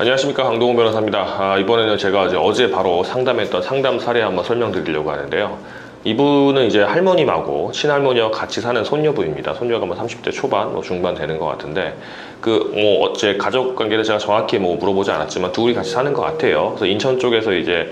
안녕하십니까, 강동훈 변호사입니다. 이번에는 제가 어제 바로 상담했던 상담 사례 한번 설명드리려고 하는데요. 이분은 이제 할머님하고 친할머니와 같이 사는 손녀분입니다. 손녀가 뭐 30대 초반, 뭐 중반 되는 것 같은데, 어째 가족 관계를 제가 정확히 물어보지 않았지만 둘이 같이 사는 것 같아요. 그래서 인천 쪽에서 이제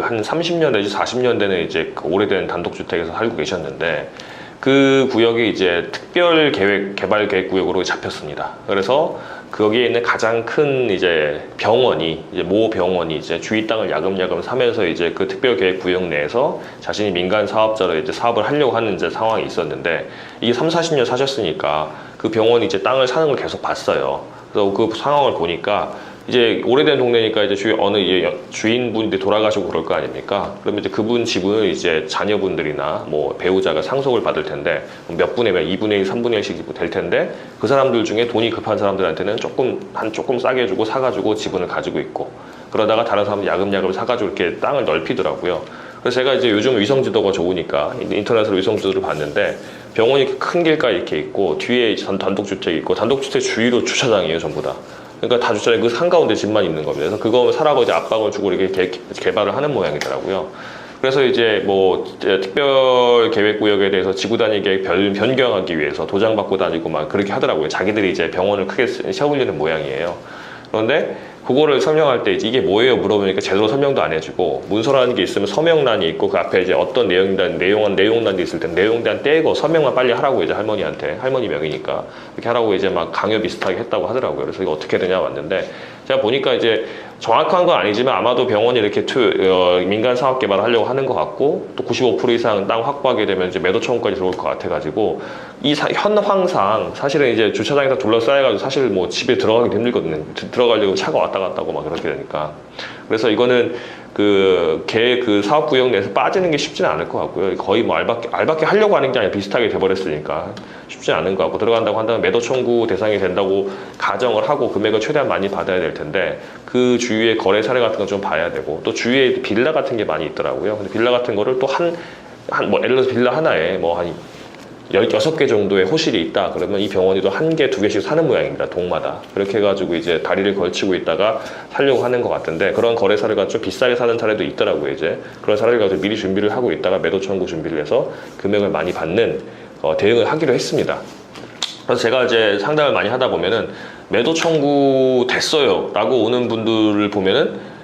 한 30년 내지 40년 되는 이제 오래된 단독주택에서 살고 계셨는데, 그 구역이 이제 특별 개발 계획 구역으로 잡혔습니다. 그래서 거기에 있는 가장 큰 이제 병원이 모 병원이 이제 주위 땅을 야금야금 사면서 이제 그 특별 계획 구역 내에서 자신이 민간 사업자로 이제 사업을 하려고 하는 이제 상황이 있었는데, 이게 30, 40년 사셨으니까 그 병원이 이제 땅을 사는 걸 계속 봤어요. 그래서 그 상황을 보니까 이제 오래된 동네니까 이제 주인분들이 돌아가시고 그럴 거 아닙니까? 그러면 이제 그분 집을 이제 자녀분들이나 뭐 배우자가 상속을 받을 텐데, 몇 분의 몇, 2분의 1, 3분의 1씩 될 텐데, 그 사람들 중에 돈이 급한 사람들한테는 조금 싸게 주고 사가지고 지분을 가지고 있고, 그러다가 다른 사람들 야금야금 사가지고 이렇게 땅을 넓히더라고요. 그래서 제가 이제 요즘 위성지도가 좋으니까 인터넷으로 위성지도를 봤는데, 병원이 큰 길가에 이렇게 있고, 뒤에 단독주택이 있고, 단독주택 주위로 주차장이에요, 전부 다. 그러니까 다 주차장에 그 한가운데 집만 있는 겁니다. 그래서 그거 사라고 이제 압박을 주고 이렇게 개발을 하는 모양이더라고요. 그래서 이제 특별 계획 구역에 대해서 지구단위 계획 변경하기 위해서 도장 받고 다니고 막 그렇게 하더라고요. 자기들이 이제 병원을 크게 세우려는 모양이에요. 그런데 그거를 설명할 때 이게 뭐예요 물어보니까 제대로 설명도 안 해주고, 문서라는 게 있으면 서명란이 있고 그 앞에 이제 어떤 내용란이 있을 때 내용단 떼고 서명만 빨리 하라고 이제 할머니 명의니까 이렇게 하라고 이제 막 강요 비슷하게 했다고 하더라고요. 그래서 이거 어떻게 되냐 왔는데, 제가 보니까 이제 정확한 건 아니지만 아마도 병원이 이렇게 민간 사업 개발을 하려고 하는 것 같고, 또 95% 이상 땅 확보하게 되면 이제 매도 청구까지 들어올 것 같아가지고, 현황상 사실은 이제 주차장에서 둘러싸여가지고 사실 뭐 집에 들어가기 힘들거든요. 들어가려고 차가 왔다 갔다 하고 막 그렇게 되니까. 그래서 이거는 그 사업 구역 내에서 빠지는 게 쉽지는 않을 것 같고요. 거의 뭐 알바끼 하려고 하는 게 아니라 비슷하게 돼버렸으니까 쉽지는 않은 것 같고, 들어간다고 한다면 매도 청구 대상이 된다고 가정을 하고 금액을 최대한 많이 받아야 될 텐데, 그 주위에 거래 사례 같은 건 좀 봐야 되고, 또 주위에 빌라 같은 게 많이 있더라고요. 근데 빌라 같은 거를 또 예를 들어서 빌라 하나에 한 16개 정도의 호실이 있다 그러면 이 병원이 또 1개, 2개씩 사는 모양입니다. 동마다. 그렇게 해가지고 이제 다리를 걸치고 있다가 살려고 하는 것 같은데, 그런 거래 사례가 좀 비싸게 사는 사례도 있더라고요. 이제 그런 사례를 가지고 미리 준비를 하고 있다가 매도 청구 준비를 해서 금액을 많이 받는 대응을 하기로 했습니다. 그래서 제가 이제 상담을 많이 하다 보면은 매도 청구 됐어요 라고 오는 분들을 보면은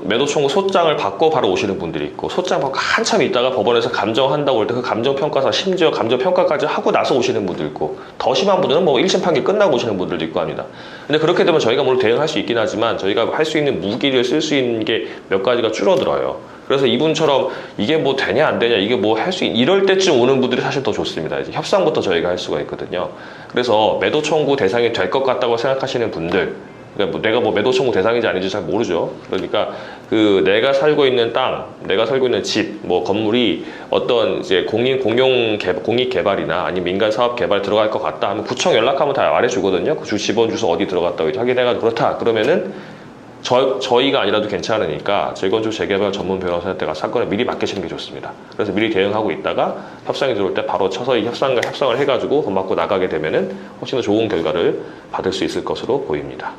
매도 청구 소장을 받고 바로 오시는 분들이 있고, 소장 받고 한참 있다가 법원에서 감정한다고 할 때 그 감정평가사, 심지어 감정평가까지 하고 나서 오시는 분도 있고, 더 심한 분들은 1심 판결 끝나고 오시는 분들도 있고 합니다. 근데 그렇게 되면 저희가 물론 대응할 수 있긴 하지만 저희가 할 수 있는 무기를 쓸 수 있는 게 몇 가지가 줄어들어요. 그래서 이분처럼 이게 뭐 되냐 안 되냐, 이게 뭐 할 수 이럴 때쯤 오는 분들이 사실 더 좋습니다. 이제 협상부터 저희가 할 수가 있거든요. 그래서 매도 청구 대상이 될 것 같다고 생각하시는 분들, 그러니까 내가 매도 청구 대상인지 아닌지 잘 모르죠. 그러니까 내가 살고 있는 땅, 내가 살고 있는 집, 건물이 어떤 이제 공익 개발이나 아니면 민간 사업 개발 들어갈 것 같다 하면 구청 연락하면 다 말해주거든요. 그 집원 주소 어디 들어갔다고 확인해가지고 그렇다 그러면은 저희가 아니라도 괜찮으니까 재건축 재개발 전문 변호사한테 가서 사건을 미리 맡기시는 게 좋습니다. 그래서 미리 대응하고 있다가 협상이 들어올 때 바로 쳐서 협상을 해가지고 돈 받고 나가게 되면은 훨씬 더 좋은 결과를 받을 수 있을 것으로 보입니다.